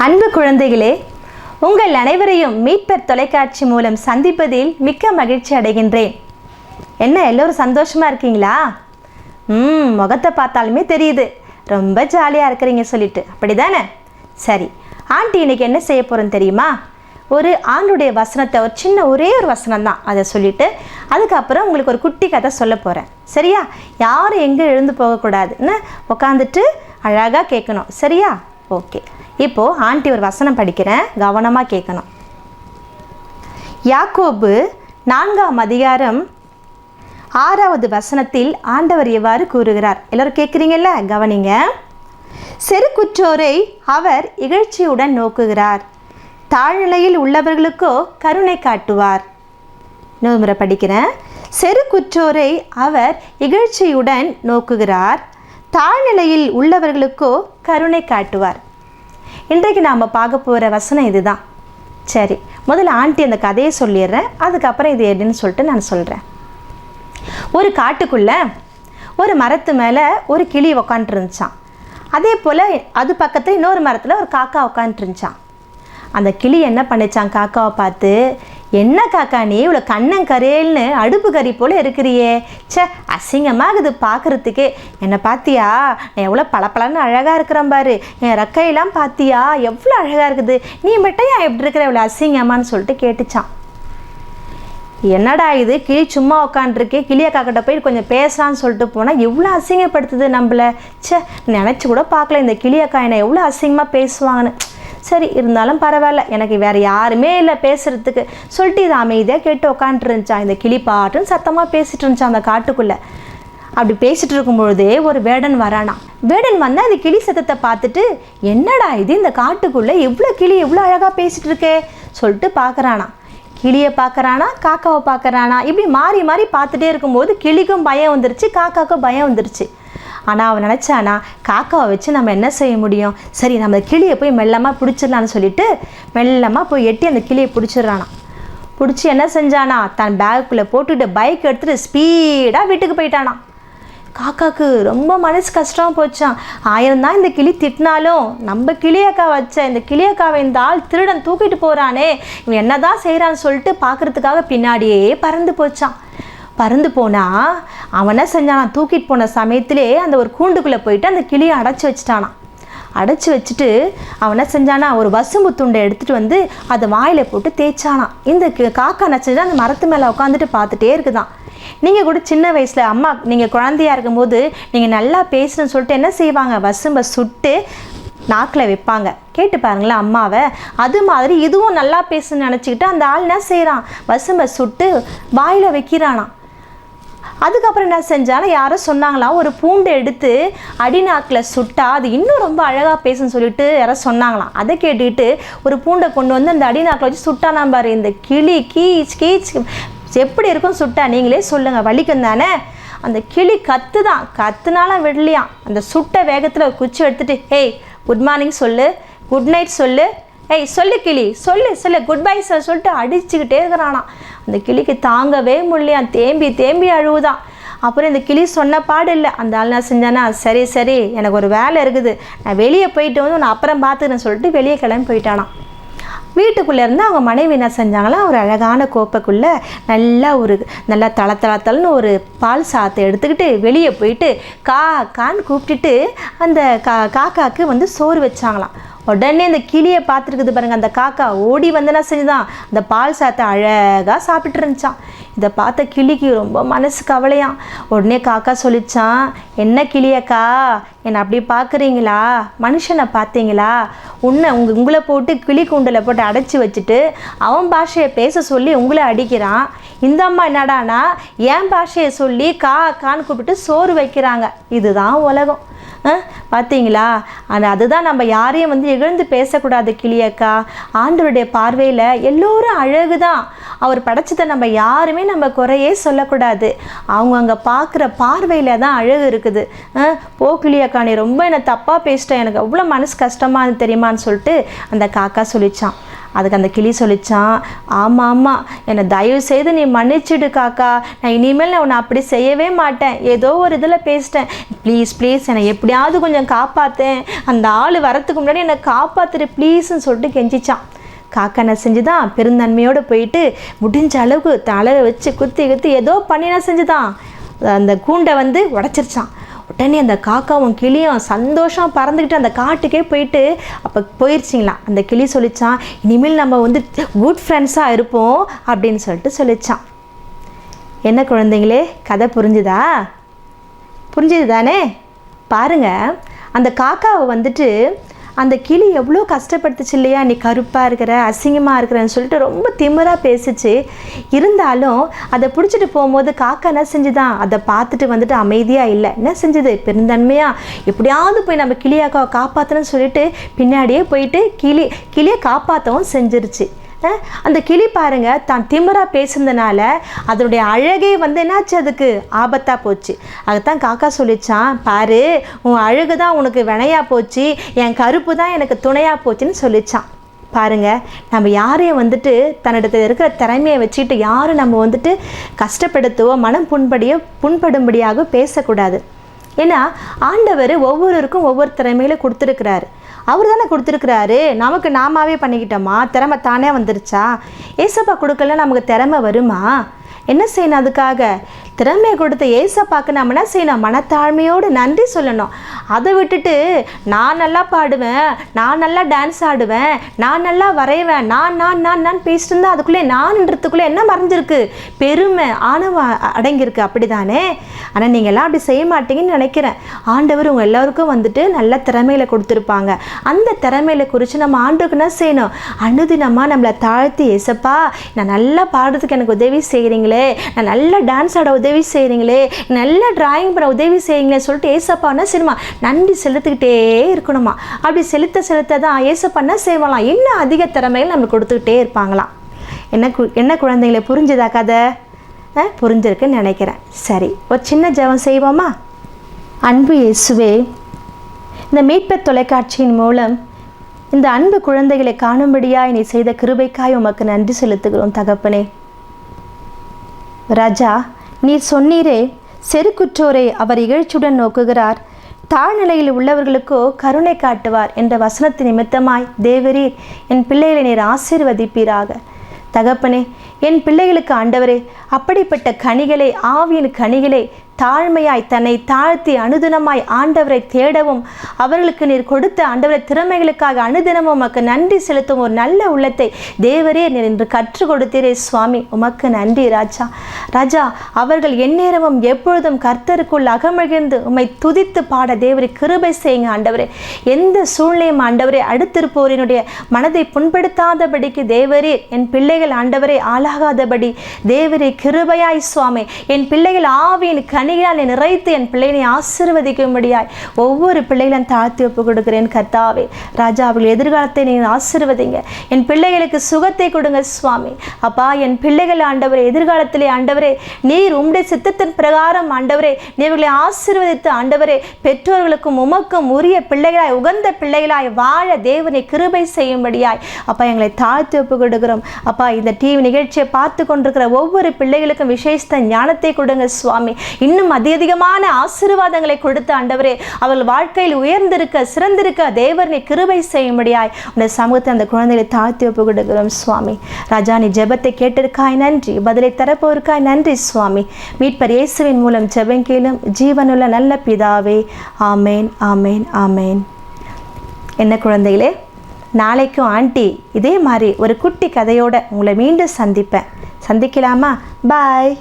அன்பு குழந்தைகளே, உங்கள் அனைவரையும் மீட்பர் தொலைக்காட்சி மூலம் சந்திப்பதில் மிக்க மகிழ்ச்சி அடைகின்றேன். என்ன எல்லோரும் சந்தோஷமாக இருக்கீங்களா? முகத்தை பார்த்தாலுமே தெரியுது ரொம்ப ஜாலியாக இருக்கிறீங்க சொல்லிட்டு, அப்படி தானே? சரி, ஆண்டி இன்னைக்கு என்ன செய்ய போகிறேன்னு தெரியுமா? ஒரு ஆண்டுடைய வசனத்தை, ஒரு சின்ன ஒரே ஒரு வசனம் தான், அதை சொல்லிவிட்டு அதுக்கப்புறம் உங்களுக்கு ஒரு குட்டி கதை சொல்ல போகிறேன். சரியா? யாரும் எங்கே எழுந்து போகக்கூடாதுன்னு உட்காந்துட்டு அழகாக கேட்கணும். சரியா? ஓகே. இப்போது ஆண்டி ஒரு வசனம் படிக்கிறேன், கவனமாக கேட்கணும். யாக்கோபு 4ஆம் அதிகாரம் 6வது வசனத்தில் ஆண்டவர் எவ்வாறு கூறுகிறார்? எல்லோரும் கேட்குறீங்கல்ல? கவனிங்க. செருக்குற்றோரை அவர் இகழ்ச்சியுடன் நோக்குகிறார், தாழ்நிலையில் உள்ளவர்களுக்கோ கருணை காட்டுவார். இன்னொரு முறை படிக்கிறேன். செருக்குற்றோரை அவர் இகழ்ச்சியுடன் நோக்குகிறார், தாழ்நிலையில் உள்ளவர்களுக்கோ கருணை காட்டுவார். இன்றைக்கு நாம் பார்க்க போகிற வசனம் இதுதான். சரி, முதல்ல ஆண்டி அந்த கதையை சொல்லிடுறேன், அதுக்கப்புறம் இது என்னன்னு சொல்லிட்டு நான் சொல்கிறேன். ஒரு காட்டுக்குள்ளே ஒரு மரத்து மேலே ஒரு கிளி உக்காண்ட்ருந்துச்சான். அதே போல் அது பக்கத்தில் இன்னொரு மரத்தில் ஒரு காக்கா உக்காண்ட்ருந்துச்சான். அந்த கிளி என்ன பண்ணிச்சான்? காக்காவை பார்த்து, என்ன காக்கா நீ இவ்வளோ கண்ணங்கரேல்னு அடுப்பு கறி போல் இருக்கிறியே, அசிங்கமாக இது பார்க்குறதுக்கே. என்னை பார்த்தியா? நான் எவ்வளோ பளபளன்னு அழகாக இருக்கிறேன் பாரு, என் ரெக்கையெல்லாம் பார்த்தியா எவ்வளோ அழகாக இருக்குது, நீ மட்டும் ஏன் எப்படி இருக்கிற இவ்வளோ அசிங்கமான்னு சொல்லிட்டு கேட்டுச்சான். என்னடா இது, கிளி சும்மா உட்காண்ட்ருக்கே, கிளியை காக்கிட்ட போய் கொஞ்சம் பேசலான்னு சொல்லிட்டு போனால் எவ்வளோ அசிங்கப்படுத்துது நம்மளை. நினச்சி கூட பார்க்கல இந்த கிளியக்கா என்னை எவ்வளோ அசிங்கமாக பேசுவாங்கன்னு. சரி, இருந்தாலும் பரவாயில்ல, எனக்கு வேறு யாருமே இல்லை பேசுகிறதுக்கு சொல்லிட்டு இது அமைதியாக கேட்டு உக்காண்ட்ருந்துச்சான். இந்த கிளி பாட்டுன்னு சத்தமாக பேசிகிட்டு இருந்துச்சான் அந்த காட்டுக்குள்ளே. அப்படி பேசிகிட்டு இருக்கும்பொழுதே ஒரு வேடன் வரானா. வேடன் வந்தால் அந்த கிளி சத்தத்தை பார்த்துட்டு, என்னடா இது, இந்த காட்டுக்குள்ளே எவ்வளோ கிளி எவ்வளோ அழகாக பேசிகிட்டு இருக்கே சொல்லிட்டு பார்க்குறானா. கிளியை பார்க்குறானா, காக்காவை பார்க்குறானா, இப்படி மாறி மாறி பார்த்துட்டே இருக்கும்போது கிளிக்கும் பயம் வந்துருச்சு, காக்காவுக்கும் பயம் வந்துருச்சு. ஆனால் அவன் நினச்சானா, காக்காவை வச்சு நம்ம என்ன செய்ய முடியும், சரி நம்ம கிளியை போய் மெல்லமாக பிடிச்சிடலான்னு சொல்லிட்டு மெல்லமாக போய் எட்டி அந்த கிளியை பிடிச்சிட்றானா. பிடிச்சி என்ன செஞ்சானா, தன் பேக்குள்ளே போட்டுட்டு பைக் எடுத்துகிட்டு ஸ்பீடாக வீட்டுக்கு போயிட்டானா. காக்காவுக்கு ரொம்ப மனசு கஷ்டமாக போச்சான். 1000 தான் இந்த கிளி திட்டினாலும் நம்ம கிளியக்கா வச்ச இந்த கிளியக்காவை இந்த ஆள் திருடன் தூக்கிட்டு போகிறானே, இவன் என்ன தான் செய்கிறான்னு சொல்லிட்டு பார்க்குறதுக்காக பின்னாடியே பறந்து போச்சான். பறந்து போனால் அவன் என்ன செஞ்சானா, தூக்கிட்டு போன சமயத்திலே அந்த ஒரு கூண்டுக்குள்ளே போயிட்டு அந்த கிளியை அடைச்சி வச்சுட்டானா. அடைச்சி வச்சுட்டு அவன் என்ன செஞ்சானா, ஒரு வசும்பு துண்டை எடுத்துகிட்டு வந்து அதை வாயில் போட்டு தேய்ச்சானா. இந்த காக்கா என்ன செஞ்சா, அந்த மரத்து மேலே உட்காந்துட்டு பார்த்துட்டே இருக்குதான். நீங்கள் கூட சின்ன வயசில் அம்மா நீங்கள் குழந்தையாக இருக்கும்போது நீங்கள் நல்லா பேசுன்னு சொல்லிட்டு என்ன செய்வாங்க, வசும்பை சுட்டு நாக்கில் வைப்பாங்க. கேட்டு பாருங்களேன் அம்மாவை. அது மாதிரி இதுவும் நல்லா பேசுன்னு நினச்சிக்கிட்டு அந்த ஆள் என்ன செய்கிறான், வசும்பை சுட்டு வாயில் வைக்கிறானா. அதுக்கப்புறம் என்ன செஞ்சாலும் யாரோ சொன்னாங்களாம், ஒரு பூண்டை எடுத்து அடிநாக்கில் சுட்டா அது இன்னும் ரொம்ப அழகாக பேசுன்னு சொல்லிட்டு யாரோ சொன்னாங்களாம். அதை கேட்டுக்கிட்டு ஒரு பூண்டை கொண்டு வந்து அந்த அடிநாக்கில் வச்சு சுட்டானா பாரு. இந்த கிளி கீச் கீச் எப்படி இருக்கும் சுட்டா, நீங்களே சொல்லுங்கள், வலிக்கும் தானே? அந்த கிளி கத்துனாலும் விடலையாம். அந்த சுட்ட வேகத்தில் ஒரு குச்சி எடுத்துகிட்டு, ஹேய் குட் மார்னிங் சொல்லு, குட் நைட் சொல்லு, ஏய் சொல்லு கிளி சொல்லு சொல்லு, குட் பை சார் சொல்லிட்டு அடிச்சுக்கிட்டே இருக்கிறானா. அந்த கிளிக்கு தாங்கவே முடியலையாம், தேம்பி தேம்பி அழுவுதான். அப்புறம் இந்த கிளி சொன்ன பாடு இல்லை. அந்த ஆள் என்ன செஞ்சானா, சரி சரி எனக்கு ஒரு வேலை இருக்குது, நான் வெளியே போயிட்டு வந்து உன்னை அப்புறம் பார்த்துக்கிறேன்னு சொல்லிட்டு வெளியே கிளம்பி போயிட்டானா. வீட்டுக்குள்ளே இருந்து அவங்க மனைவி என்ன செஞ்சாங்களா, ஒரு அழகான கோப்பைக்குள்ளே நல்லா தளத்தளன்னு ஒரு பால் சாதத்தை எடுத்துக்கிட்டு வெளியே போயிட்டு கான்னு கூப்பிட்டுட்டு அந்த காக்காவுக்கு வந்து சோறு வச்சாங்களாம். உடனே அந்த கிளியை பார்த்துருக்குது பாருங்கள், அந்த காக்கா ஓடி வந்து என்ன செஞ்சுதான், அந்த பால் சாதத்தை அழகாக சாப்பிட்டு இருந்துச்சான். இதை பார்த்த கிளிக்கு ரொம்ப மனசு கவலையாம். உடனே காக்கா சொல்லிச்சான், என்ன கிளியக்கா என்னை அப்படி பார்க்குறீங்களா, மனுஷனை பார்த்தீங்களா, உங்களை போட்டு கிளி கூண்டில் போட்டு அடைச்சி வச்சுட்டு அவன் பாஷையை பேச சொல்லி உங்களை அடிக்கிறான். இந்த அம்மா என்னடானா என் பாஷையை சொல்லி கான்னு கூப்பிட்டு சோறு வைக்கிறாங்க. இதுதான் உலகம். பார்த்தீங்களா? ஆனால் அதுதான் நம்ம யாரையும் வந்து இகழ்ந்து பேசக்கூடாது கிளியக்கா. ஆண்டவருடைய பார்வையில் எல்லோரும் அழகு தான். அவர் படைச்சதை நம்ம யாருமே நம்ம குறையே சொல்லக்கூடாது. அவங்க அங்கே பார்க்குற பார்வையில் தான் அழகு இருக்குது. போ கிளியக்கா, நீ ரொம்ப என்னை தப்பாக பேசிட்டேன், எனக்கு அவ்வளோ மனசு கஷ்டமாக தெரியுமான்னு சொல்லிட்டு அந்த காக்கா சொல்லிச்சான். அதுக்கு அந்த கிளி சொல்லிச்சான், ஆமாம் ஆமாம், என்னை தயவு செய்து நீ மன்னிச்சிடு காக்கா, நான் இனிமேல் நான் உன்னை அப்படி செய்யவே மாட்டேன், ஏதோ ஒரு இதில் பேசிட்டேன், ப்ளீஸ் ப்ளீஸ் என்னை எப்படியாவது கொஞ்சம் காப்பாற்றேன், அந்த ஆள் வரத்துக்கு முன்னாடி என்னை காப்பாற்றுரு ப்ளீஸ்ன்னு சொல்லிட்டு கெஞ்சிச்சான். காக்கா என்ன செஞ்சுதான், பெருந்தன்மையோடு போயிட்டு முடிஞ்ச அளவுக்கு தலை வச்சு குத்தி ஏதோ பண்ணினா செஞ்சுதான் அந்த கூண்டை வந்து உடச்சிருச்சான். உடனே அந்த காக்காவும் கிளியும் சந்தோஷம் பறந்துக்கிட்டு அந்த காட்டுக்கே போயிட்டு அப்போ போயிடுச்சிங்களாம். அந்த கிளி சொல்லிச்சான், இனிமேல் நம்ம வந்து குட் ஃப்ரெண்ட்ஸாக இருப்போம் அப்படின்னு சொல்லிட்டு சொல்லிச்சான். என்ன குழந்தைங்களே, கதை புரிஞ்சுதா? புரிஞ்சுது தானே? பாருங்கள், அந்த காக்காவை வந்துட்டு அந்த கிளி எவ்வளோ கஷ்டப்படுத்துச்சு இல்லையா, நீ கருப்பாக இருக்கிற, அசிங்கமாக இருக்கிறன்னு சொல்லிட்டு ரொம்ப திமிராக பேசிச்சு. இருந்தாலும் அதை பிடிச்சிட்டு போகும்போது காக்கா என்ன செஞ்சுதான், அதை பார்த்துட்டு வந்துட்டு அமைதியாக இல்லை, என்ன செஞ்சுது, பெருந்தன்மையாக எப்படியாவது போய் நம்ம கிளியாக்காவை காப்பாற்றணும்னு சொல்லிட்டு பின்னாடியே போயிட்டு கிளியை காப்பாற்றவும் செஞ்சிருச்சு. அந்த கிளி பாருங்க, தான் திமிராக பேசுனதுனால அதனுடைய அழகே வந்து என்னாச்சு, அதுக்கு ஆபத்தாக போச்சு. அதுதான் காக்கா சொல்லிச்சான், பாரு உன் அழகு தான் உனக்கு வினையாக போச்சு, என் கருப்பு தான் எனக்கு துணையாக போச்சுன்னு சொல்லிச்சான். பாருங்க, நம்ம யாரையும் வந்துட்டு தன்னிடத்தில் இருக்கிற திறமையை வச்சுட்டு யாரும் நம்ம வந்துட்டு கஷ்டப்படுத்தவோ மனம் புண்படும்படியாக பேசக்கூடாது. ஏன்னா ஆண்டவர் ஒவ்வொருவருக்கும் ஒவ்வொரு திறமையில கொடுத்துருக்கிறாரு. அவர் தானே கொடுத்துருக்கிறாரு, நமக்கு நாமாவே பண்ணிக்கிட்டோமா, திறமை தானே வந்துருச்சா? ஏசப்பா கொடுக்கல நமக்கு திறமை வருமா? என்ன செய்யணும்? அதுக்காக திறமையை கொடுத்த ஏசப்பாக்கு நம்ம என்ன செய்யணும், மனத்தாழ்மையோடு நன்றி சொல்லணும். அதை விட்டுட்டு நான் நல்லா பாடுவேன், நான் நல்லா டான்ஸ் ஆடுவேன், நான் நல்லா வரைவேன், நான் பேசிட்டு இருந்தா அதுக்குள்ளே நான்ன்றதுக்குள்ளே என்ன மறைஞ்சிருக்கு, பெருமை ஆணவம் அடங்கியிருக்கு. அப்படி தானே? ஆனால் நீங்கள் எல்லாம் அப்படி செய்ய மாட்டீங்கன்னு நினைக்கிறேன். ஆண்டவர் உங்கள் எல்லாருக்கும் வந்துட்டு நல்ல திறமையில கொடுத்துருப்பாங்க. அந்த திறமையில குறித்து நம்ம ஆண்டுக்கு என்ன செய்யணும், அனுதினமாக நம்மளை தாழ்த்தி, ஏசப்பா நான் நல்லா பாடுறதுக்கு எனக்கு உதவி செய்கிறீங்களே, நான் நல்லா டான்ஸ் ஆட உதவி செய்கிறீங்களே, நல்லா டிராயிங் பண்ண உதவி செய்யுங்களே சொல்லிட்டு ஏசப்பா என்ன செய்யணுமா, நன்றி செலுத்திக்கிட்டே இருக்கணுமா. அப்படி செலுத்த தான் ஏசப்பா என்ன செய்வாங்களாம், இன்னும் அதிக திறமைகள் நம்மளுக்கு கொடுத்துக்கிட்டே இருப்பாங்களாம். என்ன குழந்தைங்களே, புரிஞ்சுதா கதை? புரிஞ்சிருக்குன்னு நினைக்கிறேன். சரி, ஒரு சின்ன ஜெபம் செய்வோமா? அன்பு இயேசுவே, இந்த மீட்பர் தொலைக்காட்சியின் மூலம் இந்த அன்பு குழந்தைகளை காணும்படியாய் நீ செய்த கிருபைக்காய் உமக்கு நன்றி செலுத்துகிறோம் தகப்பனே. ராஜா, நீர் சொன்னீரே, செருக்குற்றோரை அவர் இகழ்ச்சியுடன் நோக்குகிறார், தாழ்நிலையில் உள்ளவர்களுக்கோ கருணை காட்டுவார் என்ற வசனத்தின் நிமித்தமாய் தேவரீர் என் பிள்ளைகளை நீர் ஆசீர்வதிப்பீராக. தகப்பனே, என் பிள்ளைகளுக்கு ஆண்டவரே அப்படிப்பட்ட கனிகளை, ஆவியின் கனிகளை தாழ்மையாய் தன்னை தாழ்த்தி அனுதினமாய் ஆண்டவரை தேடவும், அவர்களுக்கு நீர் கொடுத்த ஆண்டவரை திறமைகளுக்காக அனுதினமும் உமக்கு நன்றி செலுத்தும் ஒரு நல்ல உள்ளத்தை தேவரே நீர் இன்று கற்றுக் கொடுத்தீரே சுவாமி, உமக்கு நன்றி ராஜா. ராஜா, அவர்கள் எந்நேரமும் எப்பொழுதும் கர்த்தருக்குள் அகமகிழ்ந்து உம்மை துதித்து பாட தேவரை கிருபை செய்யுங்க ஆண்டவரே. எந்த சூழ்நிலையும் ஆண்டவரே அடுத்திருப்போரினுடைய மனதை புண்படுத்தாதபடிக்கு தேவரே என் பிள்ளைகள் ஆண்டவரை ஆளாகாதபடி தேவரே கிருபையாய் சுவாமி, என் பிள்ளைகள் ஆவியின் கனிகளால் நிறைத்து என் பிள்ளைகளை ஆசீர்வதிக்கும்படியாய் ஒவ்வொரு பிள்ளைகளும் தாழ்த்தி ஒப்பு கொடுக்கிறேன் கர்த்தாவே. ராஜா, அவர்கள் எதிர்காலத்தை நீங்கள் ஆசீர்வதிங்க, என் பிள்ளைகளுக்கு சுகத்தை கொடுங்க சுவாமி. அப்பா, என் பிள்ளைகள் ஆண்டவரே எதிர்காலத்திலே ஆண்டவரே நீர் உம்முடைய சித்தத்தின் பிரகாரம் ஆண்டவரே நீர்களை ஆசீர்வதித்து ஆண்டவரே பெற்றோர்களுக்கும் உமக்கும் உரிய பிள்ளைகளாய் உகந்த பிள்ளைகளாய் வாழ தேவனை கிருபை செய்யும்படியாய் அப்பா எங்களை தாழ்த்தி ஒப்பு கொடுக்கிறோம். அப்பா, இந்த டிவி நிகழ்ச்சியை பார்த்து கொண்டிருக்கிற ஒவ்வொரு பிள்ளைகளுக்கும் விசேஷ ஞானத்தை கொடுங்க சுவாமி. இன்னும் அதிகமான ஆசீர்வாதங்களை கொடுத்து ஆண்டவரே அவர்கள் வாழ்க்கையில் உயர்ந்திருக்க சிறந்திருக்க தேவனை கிருபை செய்யும்படியாய் உடைய சமூகத்தை அந்த குழந்தைகளை தாழ்த்தி ஒப்பு கொடுக்கிறோம் சுவாமி. ராஜா, நீ ஜெபத்தை கேட்டிருக்காய் நன்றி, பதிலை தரப்போருக்காய் நன்றி சுவாமி. மீட்பர் இயேசுவின் மூலம் ஜெபம் கேளும் ஜீவனுள்ள நல்ல பிதாவே. ஆமேன், ஆமேன், ஆமேன். என்ன குழந்தைகளே, நாளைக்கும் ஆண்டி இதே மாதிரி ஒரு குட்டி கதையோட உங்களை மீண்டும் சந்திப்பேன். சந்திக்கலாமா? பாய்.